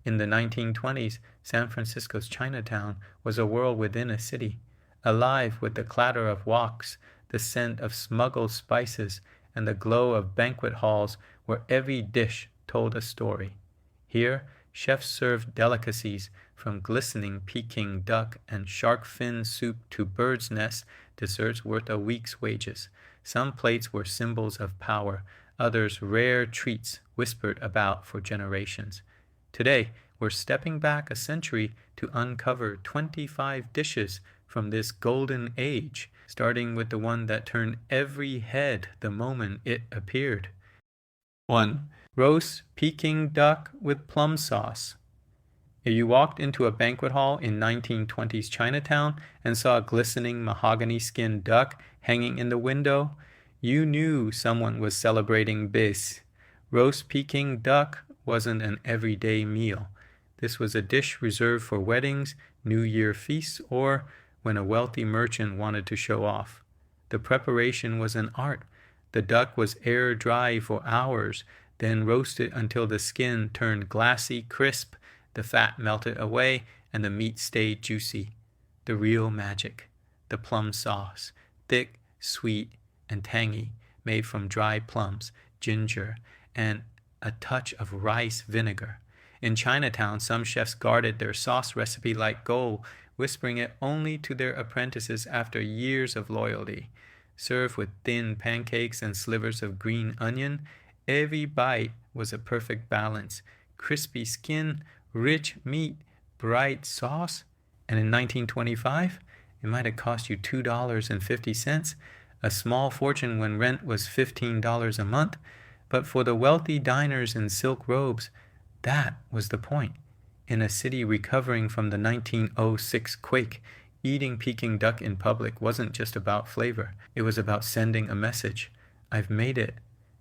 In the 1920s, San Francisco's Chinatown was a world within a city, alive with the clatter of woks, the scent of smuggled spices, and the glow of banquet halls where every dish told a story. Here, chefs served delicacies from glistening Peking duck and shark fin soup to bird's nest desserts worth a week's wages. Some plates were symbols of power, others rare treats whispered about for generations. Today, we're stepping back a century to uncover 25 dishes from this golden age, starting with the one that turned every head the moment it appeared. 1. Roast Peking duck with plum sauce. If you walked into a banquet hall in 1920s Chinatown and saw a glistening mahogany-skinned duck hanging in the window, you knew someone was celebrating bis. Roast Peking duck wasn't an everyday meal. This was a dish reserved for weddings, New Year feasts, or when a wealthy merchant wanted to show off. The preparation was an art. The duck was air-dry for hours, then roasted until the skin turned glassy crisp, the fat melted away, and the meat stayed juicy. The real magic. The plum sauce, thick, sweet, and tangy, made from dry plums, ginger, and a touch of rice vinegar. In Chinatown, some chefs guarded their sauce recipe like gold, whispering it only to their apprentices after years of loyalty. Served with thin pancakes and slivers of green onion, every bite was a perfect balance. Crispy skin, rich meat, bright sauce. And in 1925, it might have cost you $2.50, a small fortune when rent was $15 a month. But for the wealthy diners in silk robes, that was the point. In a city recovering from the 1906 quake, eating Peking duck in public wasn't just about flavor. It was about sending a message. I've made it.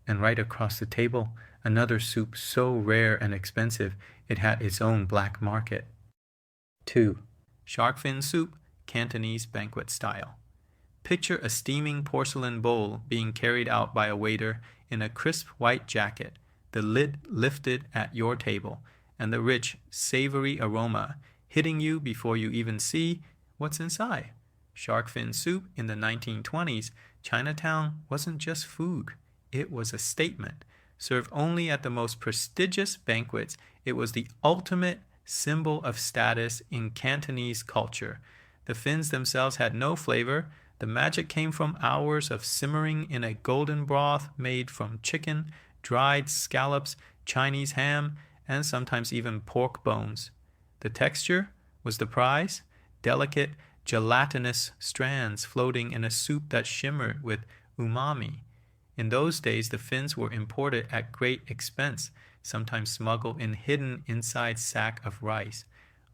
And right across the table, another soup so rare and expensive, it had its own black market. 2. Shark fin soup, Cantonese banquet style. Picture a steaming porcelain bowl being carried out by a waiter in a crisp white jacket, the lid lifted at your table, and the rich, savory aroma hitting you before you even see what's inside. Shark fin soup in the 1920s, Chinatown wasn't just food. It was a statement. Served only at the most prestigious banquets, it was the ultimate symbol of status in Cantonese culture. The fins themselves had no flavor. The magic came from hours of simmering in a golden broth made from chicken, dried scallops, Chinese ham, and sometimes even pork bones. The texture was the prize, delicate, gelatinous strands floating in a soup that shimmered with umami. In those days, the fins were imported at great expense, sometimes smuggled in hidden inside sack of rice.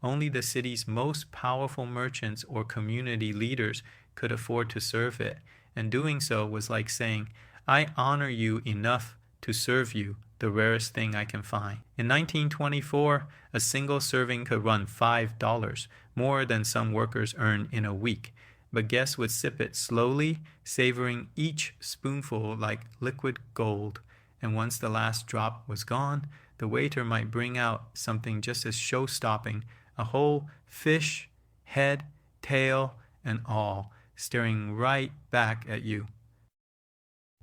Only the city's most powerful merchants or community leaders could afford to serve it, and doing so was like saying, I honor you enough to serve you the rarest thing I can find. In 1924, a single serving could run $5, more than some workers earned in a week. But guests would sip it slowly, savoring each spoonful like liquid gold. And once the last drop was gone, the waiter might bring out something just as show-stopping, a whole fish, head, tail, and all, staring right back at you.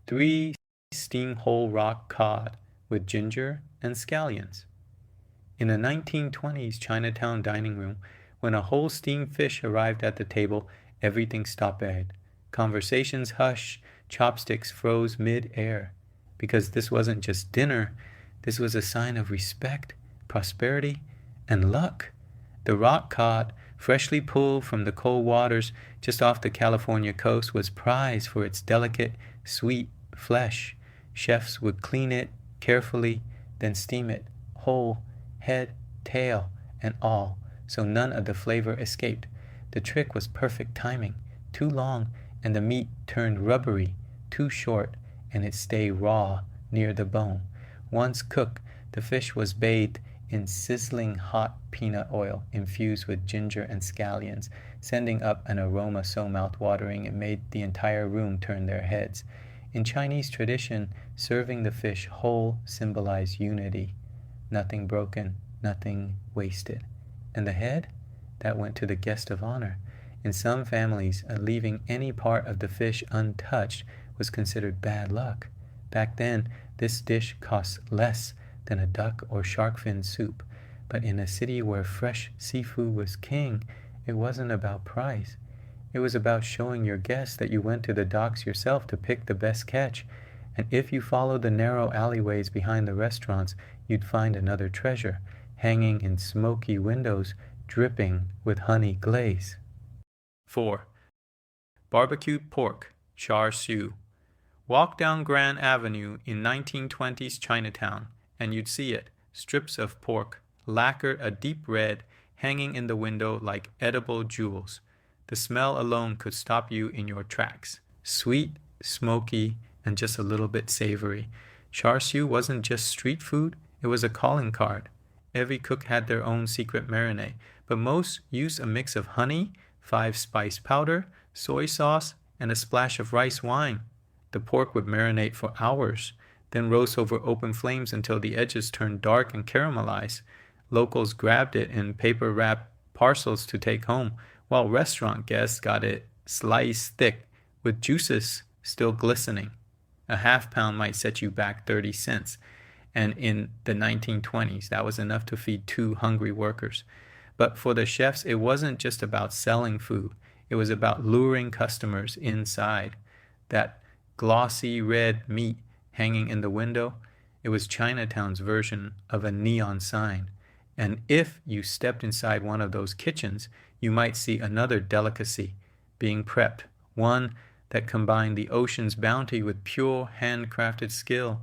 3. Steam whole rock cod with ginger and scallions. In the 1920s Chinatown dining room, when a whole steamed fish arrived at the table, everything stopped dead. Conversations hushed, chopsticks froze mid-air. Because this wasn't just dinner, this was a sign of respect, prosperity, and luck. The rock cod, freshly pulled from the cold waters just off the California coast, was prized for its delicate, sweet flesh. Chefs would clean it carefully, then steam it, whole, head, tail, and all, so none of the flavor escaped. The trick was perfect timing. Too long, and the meat turned rubbery. Too short, and it stayed raw, near the bone. Once cooked, the fish was bathed in sizzling hot peanut oil infused with ginger and scallions, sending up an aroma so mouth-watering it made the entire room turn their heads. In Chinese tradition, serving the fish whole symbolized unity. Nothing broken, nothing wasted. And the head? That went to the guest of honor. In some families, leaving any part of the fish untouched was considered bad luck. Back then, this dish cost less than a duck or shark fin soup. But in a city where fresh seafood was king, it wasn't about price. It was about showing your guests that you went to the docks yourself to pick the best catch. And if you followed the narrow alleyways behind the restaurants, you'd find another treasure, hanging in smoky windows, dripping with honey glaze. 4. Barbecued pork, char siu. Walk down Grand Avenue in 1920s Chinatown, and you'd see it, strips of pork, lacquered a deep red, hanging in the window like edible jewels. The smell alone could stop you in your tracks. Sweet, smoky, and just a little bit savory. Char siu wasn't just street food, it was a calling card. Every cook had their own secret marinade, but most used a mix of honey, 5-spice powder, soy sauce, and a splash of rice wine. The pork would marinate for hours, then roast over open flames until the edges turned dark and caramelized. Locals grabbed it in paper-wrapped parcels to take home, while restaurant guests got it sliced thick with juices still glistening. A half-pound might set you back 30 cents, and in the 1920s, that was enough to feed 2 hungry workers. But for the chefs, it wasn't just about selling food. It was about luring customers inside. That glossy red meat hanging in the window, it was Chinatown's version of a neon sign. And if you stepped inside one of those kitchens, you might see another delicacy being prepped, one that combined the ocean's bounty with pure handcrafted skill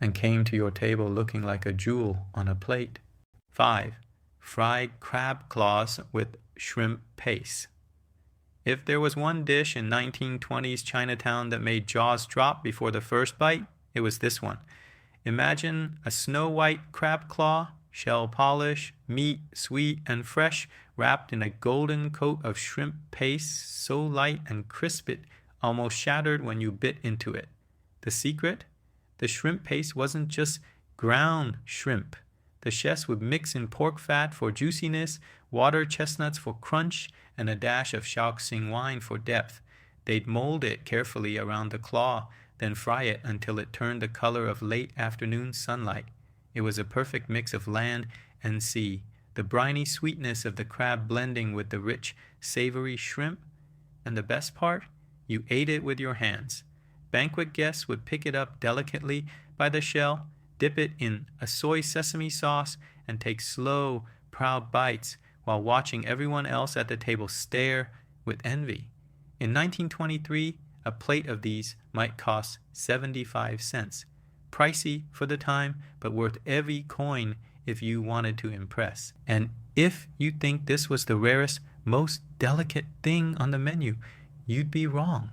and came to your table looking like a jewel on a plate. 5. Fried crab claws with shrimp paste. If there was one dish in 1920s Chinatown that made jaws drop before the first bite, it was this one. Imagine a snow-white crab claw, shell polish, meat, sweet and fresh, wrapped in a golden coat of shrimp paste, so light and crisp it almost shattered when you bit into it. The secret? The shrimp paste wasn't just ground shrimp. The chefs would mix in pork fat for juiciness, water chestnuts for crunch, and a dash of Shaoxing wine for depth. They'd mold it carefully around the claw, then fry it until it turned the color of late afternoon sunlight. It was a perfect mix of land and sea, the briny sweetness of the crab blending with the rich, savory shrimp. And the best part? You ate it with your hands. Banquet guests would pick it up delicately by the shell, dip it in a soy sesame sauce, and take slow, proud bites while watching everyone else at the table stare with envy. In 1923, a plate of these might cost 75 cents. Pricey for the time, but worth every coin if you wanted to impress. And if you think this was the rarest, most delicate thing on the menu, you'd be wrong.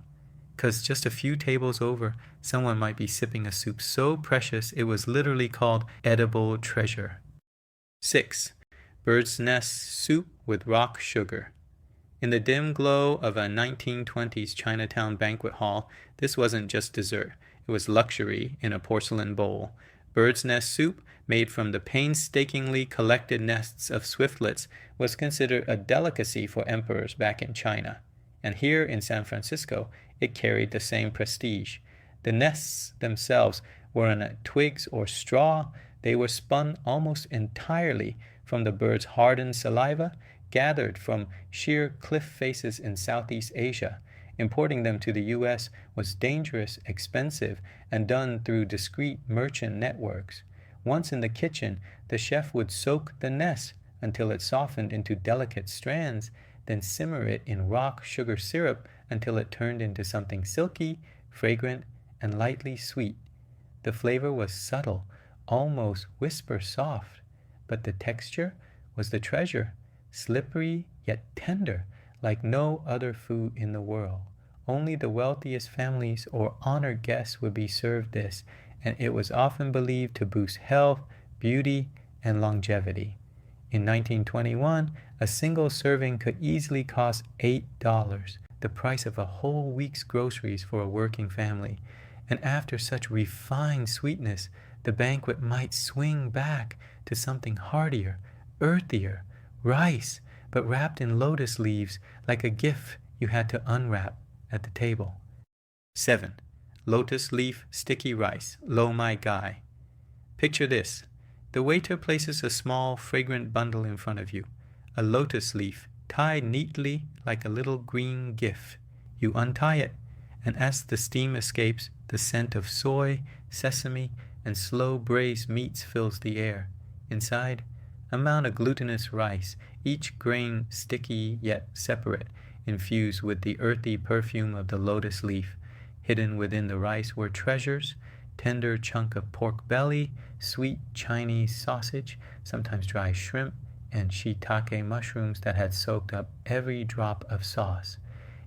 'Cause just a few tables over, someone might be sipping a soup so precious it was literally called edible treasure. 6. Bird's nest soup with rock sugar. In the dim glow of a 1920s Chinatown banquet hall, this wasn't just dessert. It was luxury in a porcelain bowl. Bird's nest soup, made from the painstakingly collected nests of swiftlets, was considered a delicacy for emperors back in China. And here in San Francisco, it carried the same prestige. The nests themselves were on twigs or straw. They were spun almost entirely from the bird's hardened saliva, gathered from sheer cliff faces in Southeast Asia. Importing them to the U.S. was dangerous, expensive, and done through discreet merchant networks. Once in the kitchen, the chef would soak the nest until it softened into delicate strands, then simmer it in rock sugar syrup until it turned into something silky, fragrant, and lightly sweet. The flavor was subtle, almost whisper soft, but the texture was the treasure, slippery yet tender, like no other food in the world. Only the wealthiest families or honored guests would be served this, and it was often believed to boost health, beauty, and longevity. In 1921, a single serving could easily cost $8, the price of a whole week's groceries for a working family. And after such refined sweetness, the banquet might swing back to something heartier, earthier, rice, but wrapped in lotus leaves like a gift you had to unwrap at the table. 7. Lotus leaf sticky rice, lo my guy. Picture this. The waiter places a small, fragrant bundle in front of you, a lotus leaf tied neatly like a little green gift. You untie it, and as the steam escapes, the scent of soy, sesame, and slow braised meats fills the air. Inside, a mound of glutinous rice, each grain sticky yet separate, infused with the earthy perfume of the lotus leaf. Hidden within the rice were treasures, tender chunk of pork belly, sweet Chinese sausage, sometimes dry shrimp, and shiitake mushrooms that had soaked up every drop of sauce.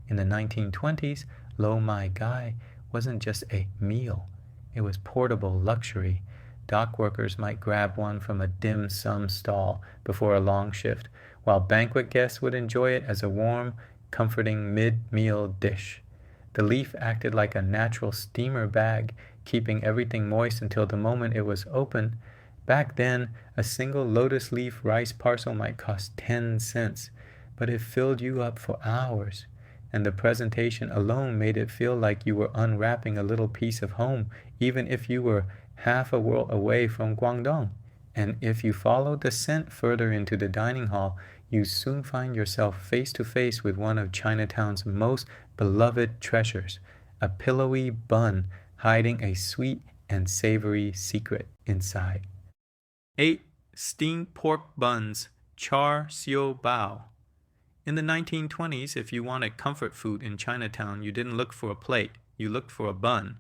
In the 1920s, lo my guy wasn't just a meal. It was portable luxury. Dock workers might grab one from a dim sum stall before a long shift, while banquet guests would enjoy it as a warm, comforting mid-meal dish. The leaf acted like a natural steamer bag, keeping everything moist until the moment it was open. Back then, a single lotus leaf rice parcel might cost 10 cents, but it filled you up for hours. And the presentation alone made it feel like you were unwrapping a little piece of home, even if you were half a world away from Guangdong. And if you followed the scent further into the dining hall, you soon find yourself face to face with one of Chinatown's most beloved treasures, a pillowy bun hiding a sweet and savory secret inside. 8. Steamed pork buns, char siu bao. In the 1920s, if you wanted comfort food in Chinatown, you didn't look for a plate, you looked for a bun.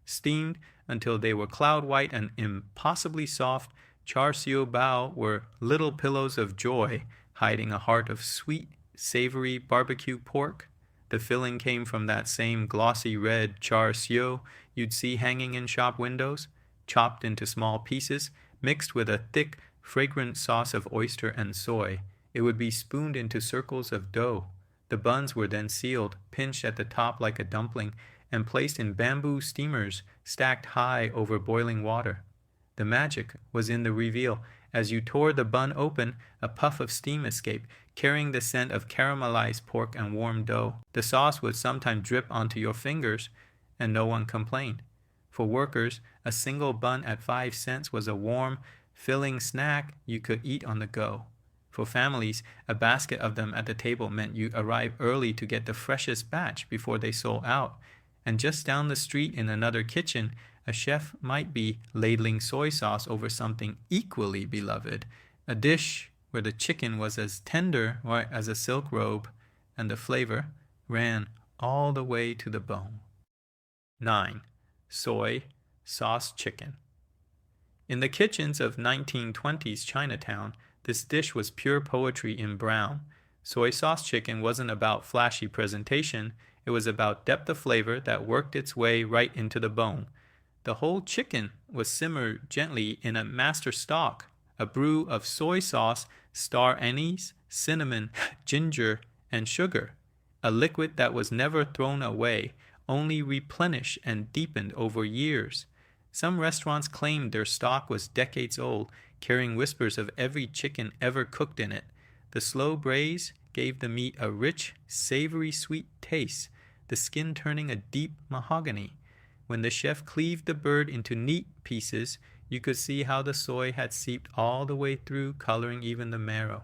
Steamed until they were cloud white and impossibly soft, char siu bao were little pillows of joy, hiding a heart of sweet, savory barbecue pork. The filling came from that same glossy red char siu you'd see hanging in shop windows, chopped into small pieces, mixed with a thick, fragrant sauce of oyster and soy. It would be spooned into circles of dough. The buns were then sealed, pinched at the top like a dumpling, and placed in bamboo steamers stacked high over boiling water. The magic was in the reveal. As you tore the bun open, a puff of steam escaped, carrying the scent of caramelized pork and warm dough. The sauce would sometimes drip onto your fingers, and no one complained. For workers, a single bun at 5 cents was a warm, filling snack you could eat on the go. For families, a basket of them at the table meant you arrive early to get the freshest batch before they sold out. And just down the street in another kitchen, a chef might be ladling soy sauce over something equally beloved, a dish where the chicken was as tender as a silk robe, and the flavor ran all the way to the bone. 9. Soy sauce chicken. In the kitchens of 1920s Chinatown, this dish was pure poetry in brown. Soy sauce chicken wasn't about flashy presentation, it was about depth of flavor that worked its way right into the bone. The whole chicken was simmered gently in a master stock, a brew of soy sauce, star anise, cinnamon, ginger, and sugar, a liquid that was never thrown away, only replenished and deepened over years. Some restaurants claimed their stock was decades old, carrying whispers of every chicken ever cooked in it. The slow braise gave the meat a rich, savory sweet taste, the skin turning a deep mahogany. When the chef cleaved the bird into neat pieces, you could see how the soy had seeped all the way through, coloring even the marrow.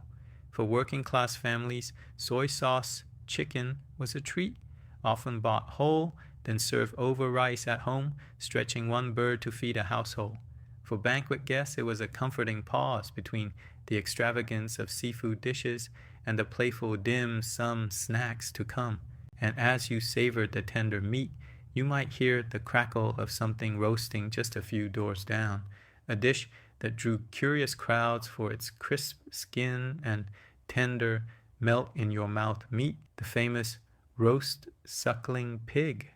For working-class families, soy sauce chicken was a treat, often bought whole, then served over rice at home, stretching one bird to feed a household. For banquet guests, it was a comforting pause between the extravagance of seafood dishes and the playful dim-sum snacks to come. And as you savored the tender meat, you might hear the crackle of something roasting just a few doors down, a dish that drew curious crowds for its crisp skin and tender, melt-in-your-mouth meat, the famous roast suckling pig.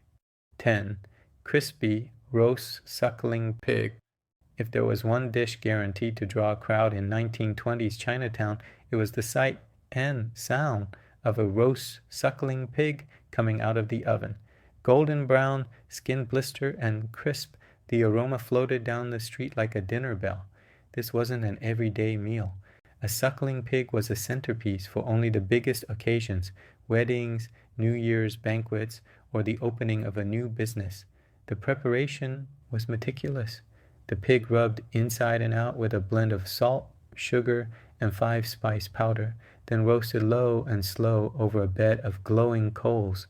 10. Crispy roast suckling pig. If there was one dish guaranteed to draw a crowd in 1920s Chinatown, it was the sight and sound of a roast suckling pig coming out of the oven. Golden brown, skin blister and crisp, the aroma floated down the street like a dinner bell. This wasn't an everyday meal. A suckling pig was a centerpiece for only the biggest occasions, weddings, New Year's banquets, or the opening of a new business. The preparation was meticulous. The pig rubbed inside and out with a blend of salt, sugar, and 5-spice powder, then roasted low and slow over a bed of glowing coals.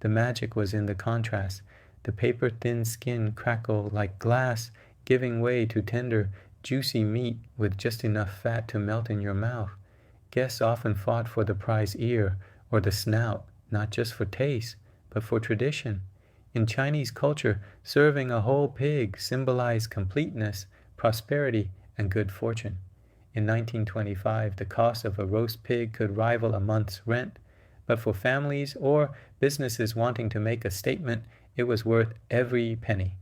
The magic was in the contrast. The paper-thin skin crackled like glass, giving way to tender, juicy meat with just enough fat to melt in your mouth. Guests often fought for the prize ear or the snout, not just for taste, but for tradition. In Chinese culture, serving a whole pig symbolized completeness, prosperity, and good fortune. In 1925, the cost of a roast pig could rival a month's rent, but for families or businesses wanting to make a statement, it was worth every penny.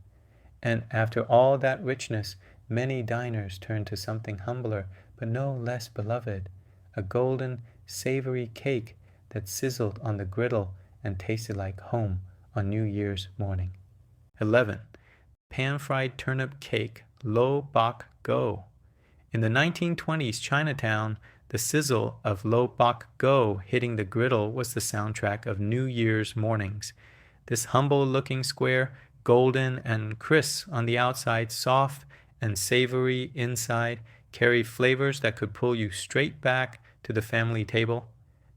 And after all that richness, many diners turned to something humbler, but no less beloved, a golden, savory cake that sizzled on the griddle and tasted like home on New Year's morning. 11. Pan-fried turnip cake, lo bak go. In the 1920s Chinatown, the sizzle of lo bak go hitting the griddle was the soundtrack of New Year's mornings. This humble-looking square, golden and crisp on the outside, soft and savory inside, carried flavors that could pull you straight back to the family table.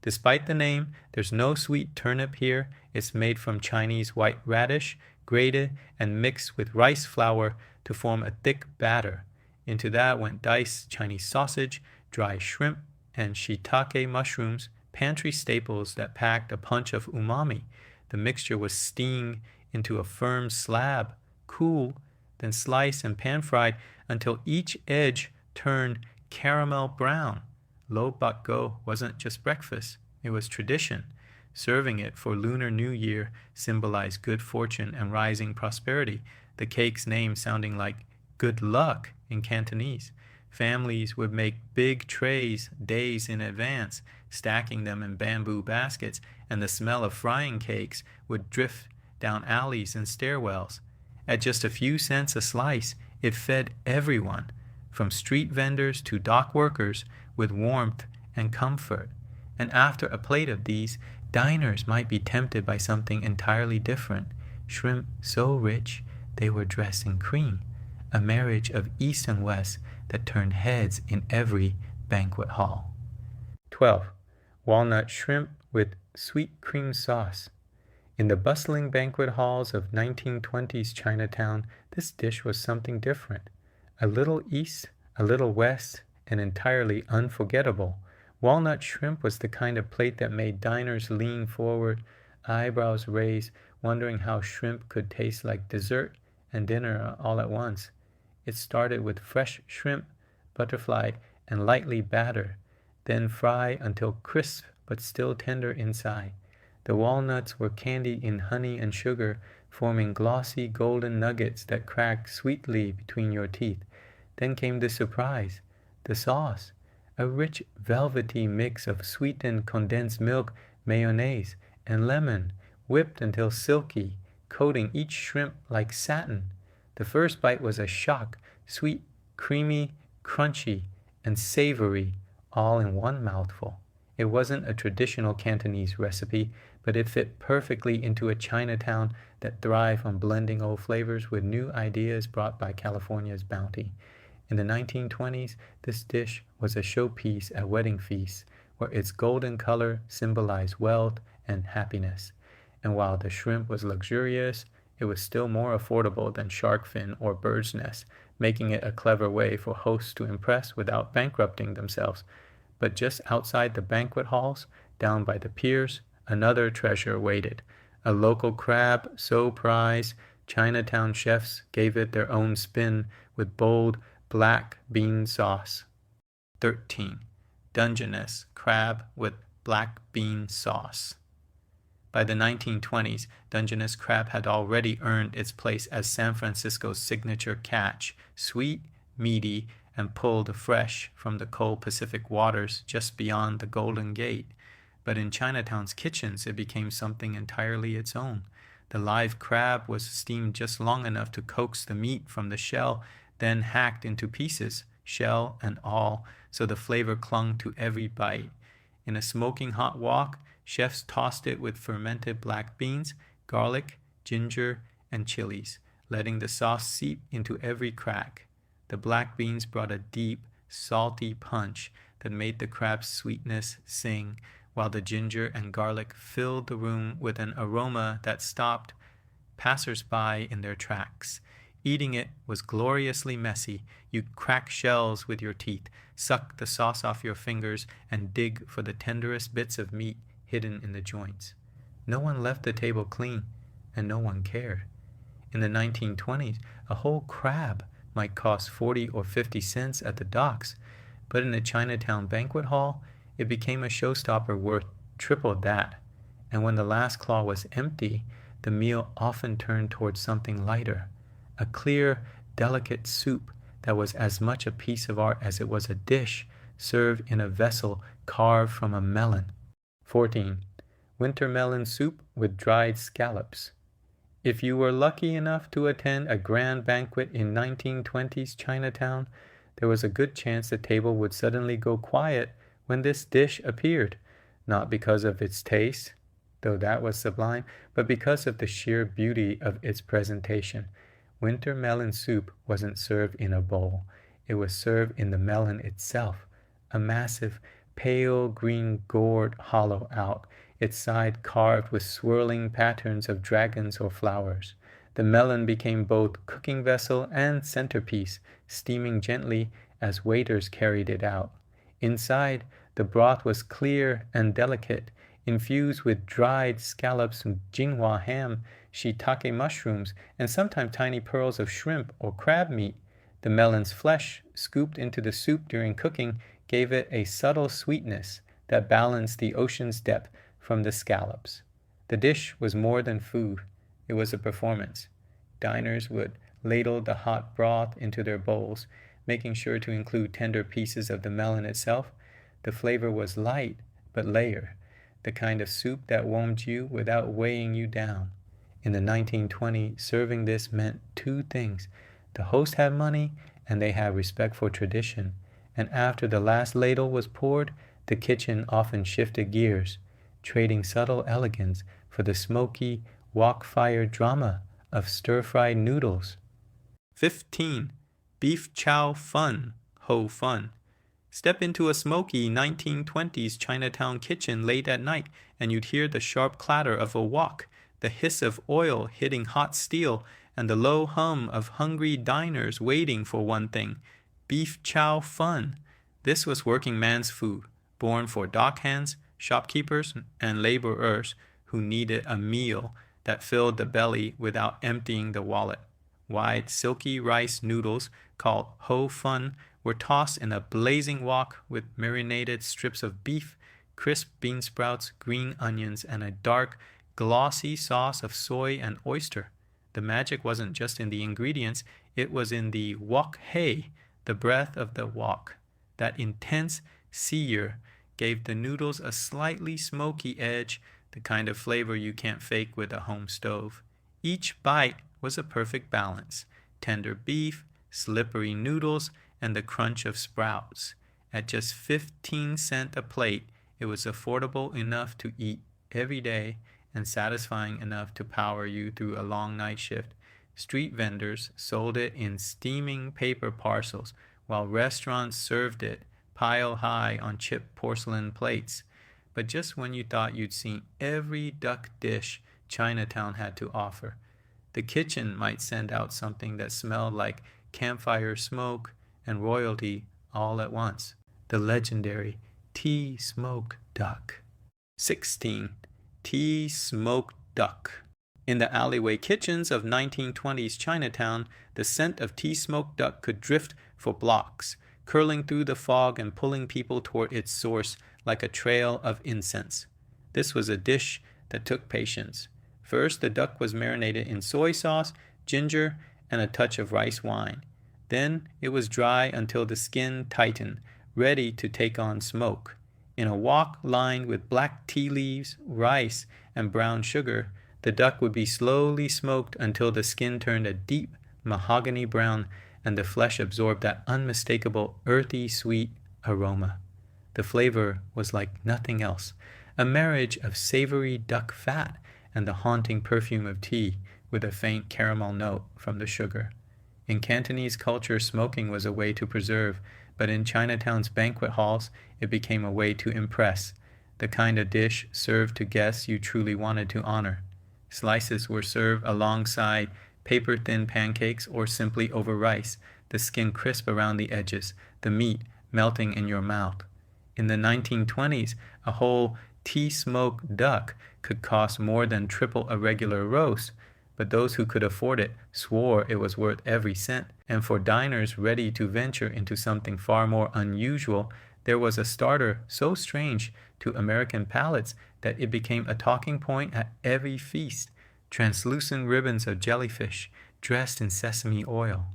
Despite the name, there's no sweet turnip here. It's made from Chinese white radish, grated and mixed with rice flour to form a thick batter. Into that went diced Chinese sausage, dry shrimp, and shiitake mushrooms, pantry staples that packed a punch of umami. The mixture was steamed into a firm slab, cool, then sliced and pan-fried until each edge turned caramel brown. Lo bak go wasn't just breakfast, it was tradition. Serving it for Lunar New Year symbolized good fortune and rising prosperity, the cake's name sounding like good luck in Cantonese. Families would make big trays days in advance, stacking them in bamboo baskets, and the smell of frying cakes would drift down alleys and stairwells. At just a few cents a slice, it fed everyone, from street vendors to dock workers, with warmth and comfort. And after a plate of these, diners might be tempted by something entirely different. Shrimp so rich they were dressed in cream, a marriage of East and West that turned heads in every banquet hall. 12. Walnut shrimp with sweet cream sauce. In the bustling banquet halls of 1920s Chinatown, this dish was something different. A little east, a little west, and entirely unforgettable. Walnut shrimp was the kind of plate that made diners lean forward, eyebrows raised, wondering how shrimp could taste like dessert and dinner all at once. It started with fresh shrimp, butterfly, and lightly battered, then fry until crisp but still tender inside. The walnuts were candied in honey and sugar, forming glossy golden nuggets that cracked sweetly between your teeth. Then came the surprise, the sauce, a rich velvety mix of sweetened condensed milk, mayonnaise, and lemon, whipped until silky, coating each shrimp like satin. The first bite was a shock, sweet, creamy, crunchy, and savory, all in one mouthful. It wasn't a traditional Cantonese recipe, but it fit perfectly into a Chinatown that thrived on blending old flavors with new ideas brought by California's bounty. In the 1920s, this dish was a showpiece at wedding feasts, where its golden color symbolized wealth and happiness. And while the shrimp was luxurious, it was still more affordable than shark fin or bird's nest, making it a clever way for hosts to impress without bankrupting themselves. But just outside the banquet halls, down by the piers, another treasure waited. A local crab so prized, Chinatown chefs gave it their own spin with bold black bean sauce. 13. Dungeness crab with black bean sauce. By the 1920s, Dungeness crab had already earned its place as San Francisco's signature catch, sweet, meaty, and pulled fresh from the cold Pacific waters just beyond the Golden Gate. But in Chinatown's kitchens, it became something entirely its own. The live crab was steamed just long enough to coax the meat from the shell, then hacked into pieces, shell and all, so the flavor clung to every bite. In a smoking hot wok, chefs tossed it with fermented black beans, garlic, ginger, and chilies, letting the sauce seep into every crack. The black beans brought a deep, salty punch that made the crab's sweetness sing, while the ginger and garlic filled the room with an aroma that stopped passers-by in their tracks. Eating it was gloriously messy. You'd crack shells with your teeth, suck the sauce off your fingers, and dig for the tenderest bits of meat hidden in the joints. No one left the table clean, and no one cared. In the 1920s, a whole crab might cost 40 or 50 cents at the docks, but in a Chinatown banquet hall, it became a showstopper worth triple that. And when the last claw was empty, the meal often turned towards something lighter, a clear, delicate soup that was as much a piece of art as it was a dish, served in a vessel carved from a melon. 14. Winter melon soup with dried scallops. If you were lucky enough to attend a grand banquet in 1920s Chinatown, there was a good chance the table would suddenly go quiet when this dish appeared, not because of its taste, though that was sublime, but because of the sheer beauty of its presentation. Winter melon soup wasn't served in a bowl. It was served in the melon itself, a massive, pale green gourd hollowed out, its side carved with swirling patterns of dragons or flowers. The melon became both cooking vessel and centerpiece, steaming gently as waiters carried it out. Inside, the broth was clear and delicate, infused with dried scallops, Jinhua ham, shiitake mushrooms, and sometimes tiny pearls of shrimp or crab meat. The melon's flesh, scooped into the soup during cooking, gave it a subtle sweetness that balanced the ocean's depth from the scallops. The dish was more than food. It was a performance. Diners would ladle the hot broth into their bowls, making sure to include tender pieces of the melon itself. The flavor was light but layered, the kind of soup that warmed you without weighing you down. In the 1920s, serving this meant two things. The host had money, and they had respect for tradition. And after the last ladle was poured, the kitchen often shifted gears, trading subtle elegance for the smoky, wok-fire drama of stir-fried noodles. 15. Beef chow fun, ho fun. Step into a smoky 1920s Chinatown kitchen late at night, and you'd hear the sharp clatter of a wok, the hiss of oil hitting hot steel, and the low hum of hungry diners waiting for one thing: beef chow fun. This was working man's food, born for dockhands, shopkeepers, and laborers who needed a meal that filled the belly without emptying the wallet. Wide, silky rice noodles, called ho fun, were tossed in a blazing wok with marinated strips of beef, crisp bean sprouts, green onions, and a dark, glossy sauce of soy and oyster. The magic wasn't just in the ingredients, it was in the wok hei, the breath of the wok. That intense sear gave the noodles a slightly smoky edge, the kind of flavor you can't fake with a home stove. Each bite was a perfect balance: tender beef, slippery noodles, and the crunch of sprouts. At just 15 cents a plate, it was affordable enough to eat every day and satisfying enough to power you through a long night shift. Street vendors sold it in steaming paper parcels, while restaurants served it pile high on chipped porcelain plates. But just when you thought you'd seen every duck dish Chinatown had to offer, the kitchen might send out something that smelled like campfire smoke and royalty all at once: the legendary tea smoked duck. 16. Tea smoked duck. In the alleyway kitchens of 1920s Chinatown, the scent of tea smoked duck could drift for blocks, curling through the fog and pulling people toward its source like a trail of incense. This was a dish that took patience. First, the duck was marinated in soy sauce, ginger, and a touch of rice wine. Then it was dry until the skin tightened, ready to take on smoke. In a wok lined with black tea leaves, rice, and brown sugar, the duck would be slowly smoked until the skin turned a deep mahogany brown and the flesh absorbed that unmistakable earthy sweet aroma. The flavor was like nothing else, a marriage of savory duck fat and the haunting perfume of tea with a faint caramel note from the sugar. In Cantonese culture, smoking was a way to preserve, but in Chinatown's banquet halls, it became a way to impress, the kind of dish served to guests you truly wanted to honor. Slices were served alongside paper-thin pancakes or simply over rice, the skin crisp around the edges, the meat melting in your mouth. In the 1920s, a whole tea-smoked duck could cost more than triple a regular roast, but those who could afford it swore it was worth every cent. And for diners ready to venture into something far more unusual, there was a starter so strange to American palates that it became a talking point at every feast: translucent ribbons of jellyfish dressed in sesame oil.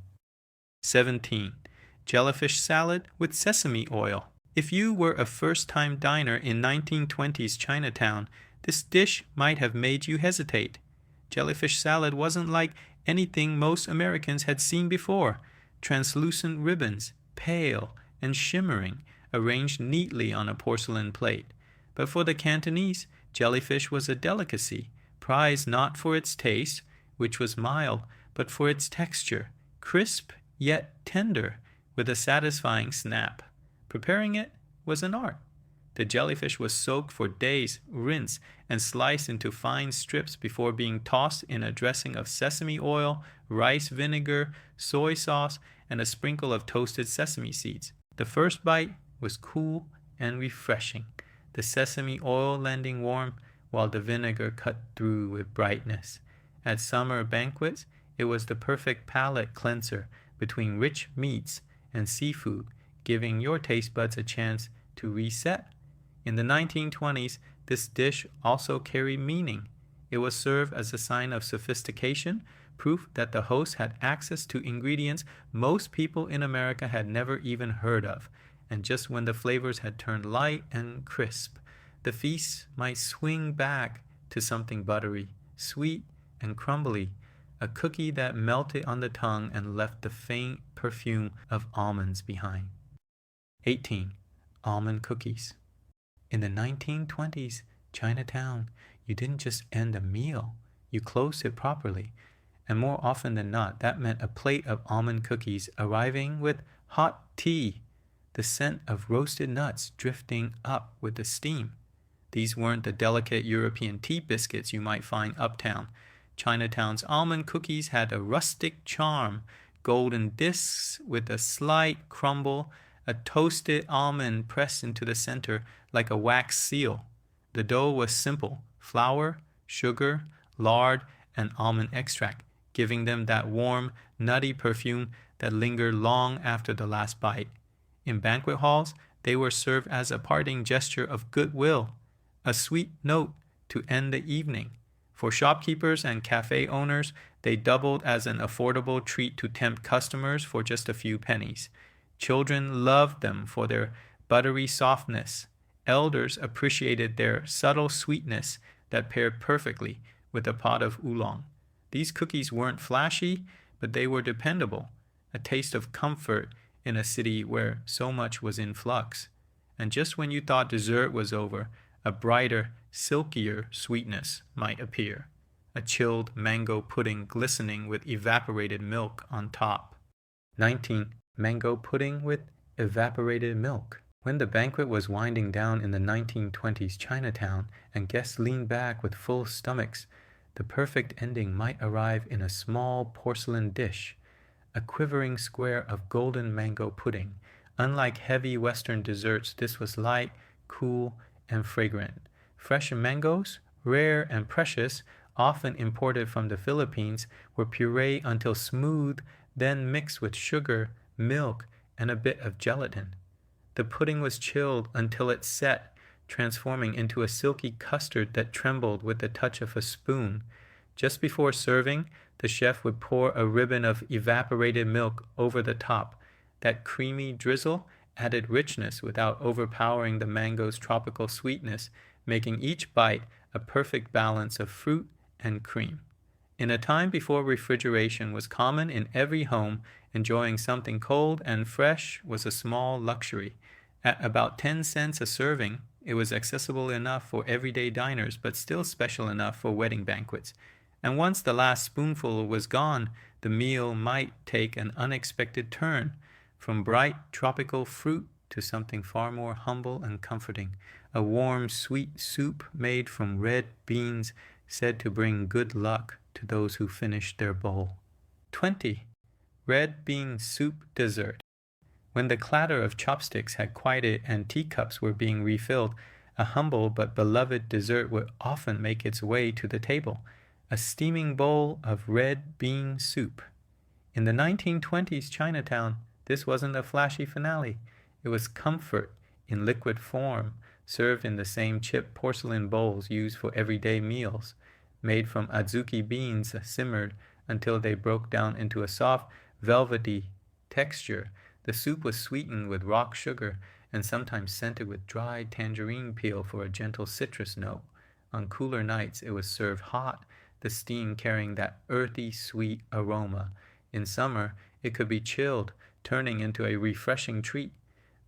17. Jellyfish salad with sesame oil. If you were a first-time diner in 1920s Chinatown, this dish might have made you hesitate. Jellyfish salad wasn't like anything most Americans had seen before. Translucent ribbons, pale and shimmering, arranged neatly on a porcelain plate. But for the Cantonese, jellyfish was a delicacy, prized not for its taste, which was mild, but for its texture, crisp yet tender, with a satisfying snap. Preparing it was an art. The jellyfish was soaked for days, rinsed, and sliced into fine strips before being tossed in a dressing of sesame oil, rice vinegar, soy sauce, and a sprinkle of toasted sesame seeds. The first bite was cool and refreshing, the sesame oil lending warmth while the vinegar cut through with brightness. At summer banquets, it was the perfect palate cleanser between rich meats and seafood, giving your taste buds a chance to reset. In the 1920s, this dish also carried meaning. It was served as a sign of sophistication, proof that the host had access to ingredients most people in America had never even heard of. And just when the flavors had turned light and crisp, the feast might swing back to something buttery, sweet, and crumbly, a cookie that melted on the tongue and left the faint perfume of almonds behind. 18. Almond cookies. In the 1920s, Chinatown, you didn't just end a meal, you closed it properly. And more often than not, that meant a plate of almond cookies arriving with hot tea, the scent of roasted nuts drifting up with the steam. These weren't the delicate European tea biscuits you might find uptown. Chinatown's almond cookies had a rustic charm, golden discs with a slight crumble, a toasted almond pressed into the center like a wax seal. The dough was simple: flour, sugar, lard, and almond extract, giving them that warm, nutty perfume that lingered long after the last bite. In banquet halls, they were served as a parting gesture of goodwill, a sweet note to end the evening. For shopkeepers and cafe owners, they doubled as an affordable treat to tempt customers for just a few pennies. Children loved them for their buttery softness. Elders appreciated their subtle sweetness that paired perfectly with a pot of oolong. These cookies weren't flashy, but they were dependable, a taste of comfort in a city where so much was in flux. And just when you thought dessert was over, a brighter, silkier sweetness might appear, a chilled mango pudding glistening with evaporated milk on top. 19. Mango pudding with evaporated milk. When the banquet was winding down in the 1920s Chinatown and guests leaned back with full stomachs, the perfect ending might arrive in a small porcelain dish, a quivering square of golden mango pudding. Unlike heavy Western desserts, this was light, cool, and fragrant. Fresh mangoes, rare and precious, often imported from the Philippines, were pureed until smooth, then mixed with sugar, milk, and a bit of gelatin. The pudding was chilled until it set, transforming into a silky custard that trembled with the touch of a spoon. Just before serving, the chef would pour a ribbon of evaporated milk over the top. That creamy drizzle added richness without overpowering the mango's tropical sweetness, making each bite a perfect balance of fruit and cream. In a time before refrigeration was common in every home, enjoying something cold and fresh was a small luxury. At about 10 cents a serving, it was accessible enough for everyday diners, but still special enough for wedding banquets. And once the last spoonful was gone, the meal might take an unexpected turn, from bright tropical fruit to something far more humble and comforting, a warm, sweet soup made from red beans said to bring good luck to those who finished their bowl. 20. Red bean soup dessert. When the clatter of chopsticks had quieted and teacups were being refilled, a humble but beloved dessert would often make its way to the table, a steaming bowl of red bean soup. In the 1920s Chinatown, this wasn't a flashy finale. It was comfort in liquid form, served in the same chipped porcelain bowls used for everyday meals, made from adzuki beans simmered until they broke down into a soft, velvety texture. The soup was sweetened with rock sugar and sometimes scented with dried tangerine peel for a gentle citrus note. On cooler nights, it was served hot, the steam carrying that earthy, sweet aroma. In summer, it could be chilled, turning into a refreshing treat.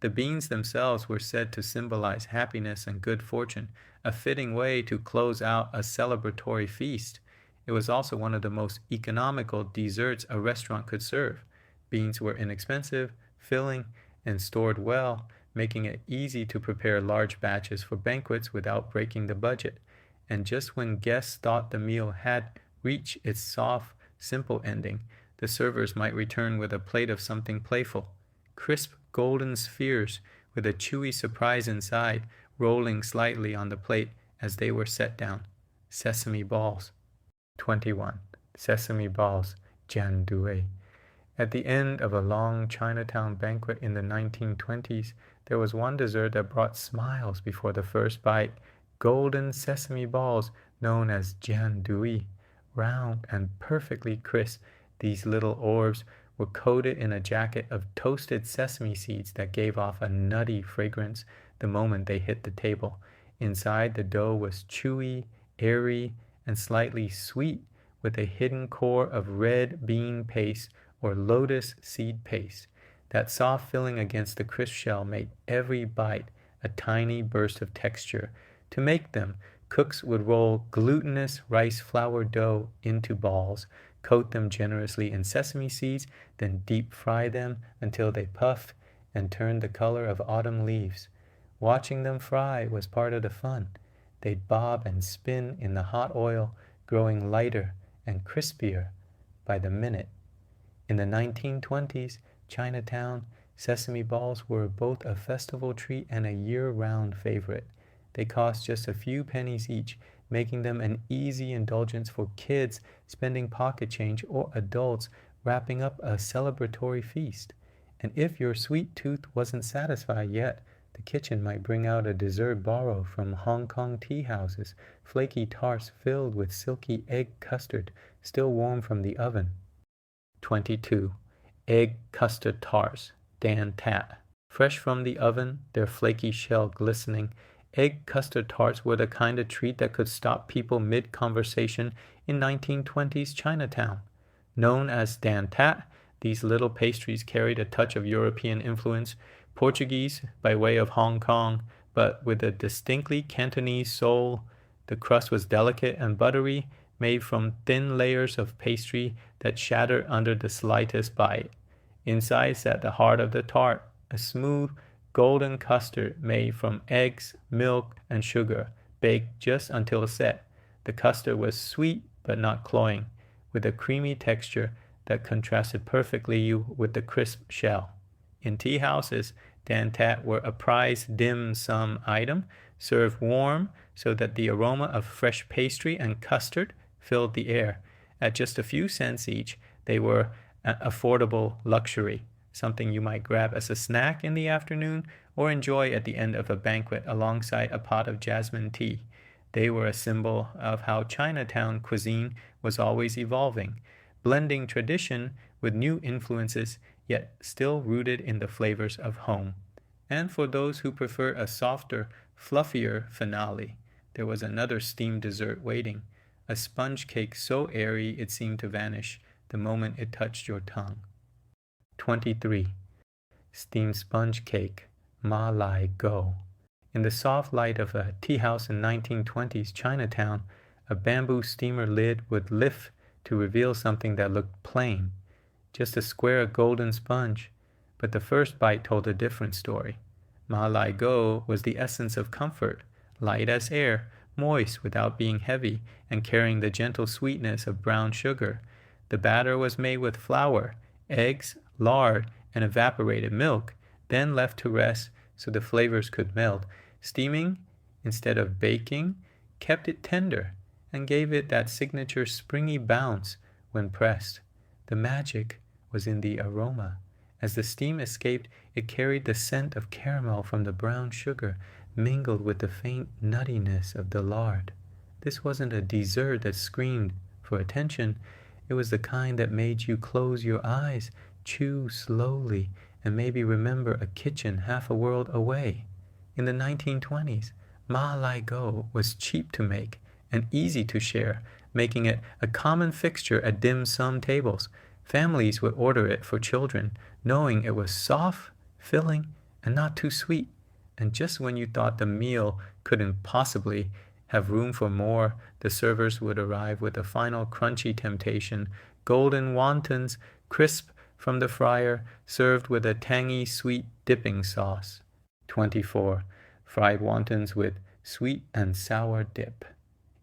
The beans themselves were said to symbolize happiness and good fortune, a fitting way to close out a celebratory feast. It was also one of the most economical desserts a restaurant could serve. Beans were inexpensive, filling, and stored well, making it easy to prepare large batches for banquets without breaking the budget. And just when guests thought the meal had reached its soft, simple ending, the servers might return with a plate of something playful. Crisp golden spheres with a chewy surprise inside, rolling slightly on the plate as they were set down. Sesame balls. 21. Sesame balls, jian dui. At the end of a long Chinatown banquet in the 1920s, there was one dessert that brought smiles before the first bite: golden sesame balls known as jian dui. Round and perfectly crisp, these little orbs were coated in a jacket of toasted sesame seeds that gave off a nutty fragrance the moment they hit the table. Inside, the dough was chewy, airy, and slightly sweet, with a hidden core of red bean paste or lotus seed paste. That soft filling against the crisp shell made every bite a tiny burst of texture. To make them, cooks would roll glutinous rice flour dough into balls, coat them generously in sesame seeds, then deep fry them until they puffed and turned the color of autumn leaves. Watching them fry was part of the fun. They'd bob and spin in the hot oil, growing lighter and crispier by the minute. In the 1920s, Chinatown, sesame balls were both a festival treat and a year-round favorite. They cost just a few pennies each, making them an easy indulgence for kids spending pocket change or adults wrapping up a celebratory feast. And if your sweet tooth wasn't satisfied yet, the kitchen might bring out a dessert borrowed from Hong Kong tea houses, flaky tarts filled with silky egg custard, still warm from the oven. 22. Egg custard tarts, Dan Tat. Fresh from the oven, their flaky shell glistening, egg custard tarts were the kind of treat that could stop people mid-conversation in 1920s Chinatown. Known as Dan Tat, these little pastries carried a touch of European influence, Portuguese by way of Hong Kong, but with a distinctly Cantonese soul. The crust was delicate and buttery, made from thin layers of pastry that shattered under the slightest bite. Inside sat the heart of the tart, a smooth, golden custard made from eggs, milk, and sugar, baked just until set. The custard was sweet but not cloying, with a creamy texture that contrasted perfectly with the crisp shell. In tea houses, Dan Tat were a prized dim sum item, served warm so that the aroma of fresh pastry and custard filled the air. At just a few cents each, they were an affordable luxury, something you might grab as a snack in the afternoon or enjoy at the end of a banquet alongside a pot of jasmine tea. They were a symbol of how Chinatown cuisine was always evolving, blending tradition with new influences, yet still rooted in the flavors of home. And for those who prefer a softer, fluffier finale, there was another steamed dessert waiting, a sponge cake so airy it seemed to vanish the moment it touched your tongue. 23. Steamed sponge cake, ma lai go. In the soft light of a tea house in 1920s Chinatown, a bamboo steamer lid would lift to reveal something that looked plain, just a square of golden sponge. But the first bite told a different story. Ma lai go was the essence of comfort, light as air, moist without being heavy, and carrying the gentle sweetness of brown sugar. The batter was made with flour, eggs, lard, and evaporated milk, then left to rest so the flavors could melt. Steaming, instead of baking, kept it tender and gave it that signature springy bounce when pressed. The magic was in the aroma. As the steam escaped, it carried the scent of caramel from the brown sugar, mingled with the faint nuttiness of the lard. This wasn't a dessert that screamed for attention. It was the kind that made you close your eyes, chew slowly, and maybe remember a kitchen half a world away. In the 1920s, ma lai go was cheap to make and easy to share, making it a common fixture at dim sum tables. Families would order it for children, knowing it was soft, filling, and not too sweet. And just when you thought the meal couldn't possibly have room for more, the servers would arrive with a final crunchy temptation, golden wontons, crisp from the fryer, served with a tangy, sweet dipping sauce. 24. Fried wontons with sweet and sour dip.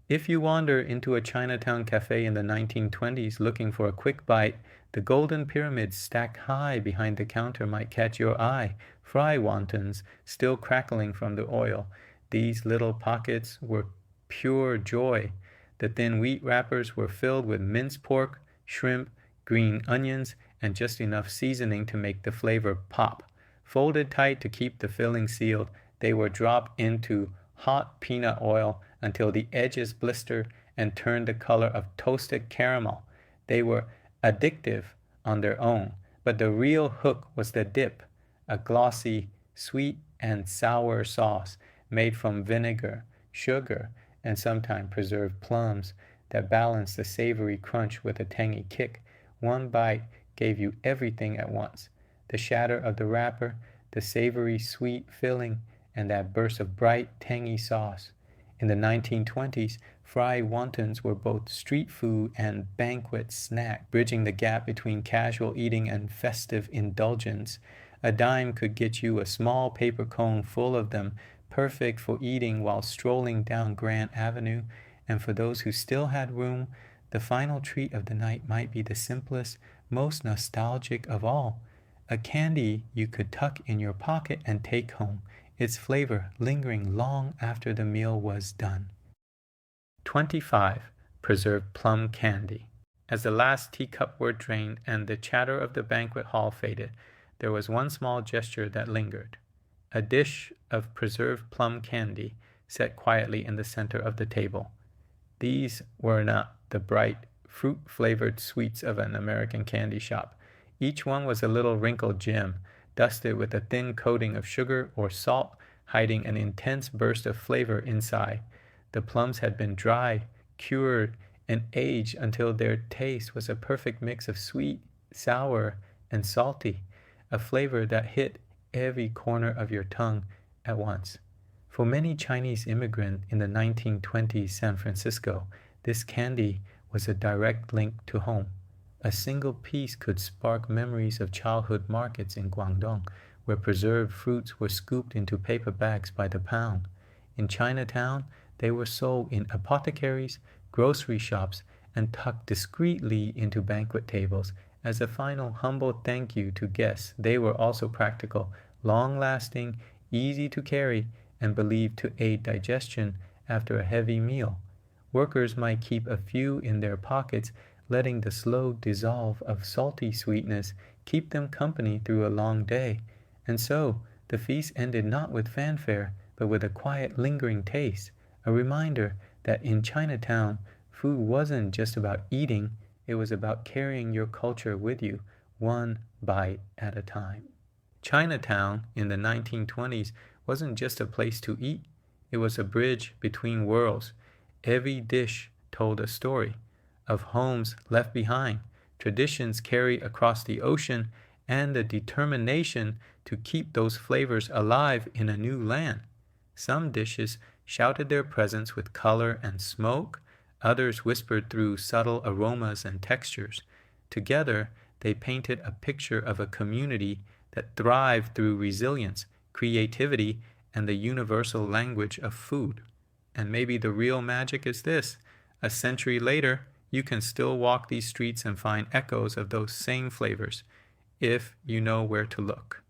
If you wander into a Chinatown cafe in the 1920s looking for a quick bite, the golden pyramids stacked high behind the counter might catch your eye, fried wontons still crackling from the oil. These little pockets were pure joy. The thin wheat wrappers were filled with minced pork, shrimp, green onions, and just enough seasoning to make the flavor pop. Folded tight to keep the filling sealed, they were dropped into hot peanut oil until the edges blistered and turned the color of toasted caramel. They were addictive on their own, but the real hook was the dip, a glossy, sweet and sour sauce made from vinegar, sugar, and sometimes preserved plums that balanced the savory crunch with a tangy kick. One bite gave you everything at once: the shatter of the wrapper, the savory sweet filling, and that burst of bright, tangy sauce. In the 1920s, fried wontons were both street food and banquet snack, bridging the gap between casual eating and festive indulgence. A dime could get you a small paper cone full of them, perfect for eating while strolling down Grant Avenue. And for those who still had room, the final treat of the night might be the simplest, most nostalgic of all: a candy you could tuck in your pocket and take home, its flavor lingering long after the meal was done. 25. Preserved plum candy. As the last teacup were drained and the chatter of the banquet hall faded, there was one small gesture that lingered: a dish of preserved plum candy set quietly in the center of the table. These were not the bright, fruit-flavored sweets of an American candy shop. Each one was a little wrinkled gem, dusted with a thin coating of sugar or salt, hiding an intense burst of flavor inside. The plums had been dried, cured, and aged until their taste was a perfect mix of sweet, sour, and salty, a flavor that hit every corner of your tongue at once. For many Chinese immigrants in the 1920s San Francisco, this candy was a direct link to home. A single piece could spark memories of childhood markets in Guangdong, where preserved fruits were scooped into paper bags by the pound. In Chinatown, they were sold in apothecaries, grocery shops, and tucked discreetly into banquet tables. As a final humble thank you to guests, they were also practical, long-lasting, easy to carry, and believed to aid digestion after a heavy meal. Workers might keep a few in their pockets, letting the slow dissolve of salty sweetness keep them company through a long day. And so, the feast ended not with fanfare, but with a quiet, lingering taste, a reminder that in Chinatown, food wasn't just about eating, it was about carrying your culture with you, one bite at a time. Chinatown in the 1920s wasn't just a place to eat, it was a bridge between worlds. Every dish told a story of homes left behind, traditions carried across the ocean, and the determination to keep those flavors alive in a new land. Some dishes shouted their presence with color and smoke, others whispered through subtle aromas and textures. Together, they painted a picture of a community that thrived through resilience, creativity, and the universal language of food. And maybe the real magic is this: a century later, you can still walk these streets and find echoes of those same flavors, if you know where to look.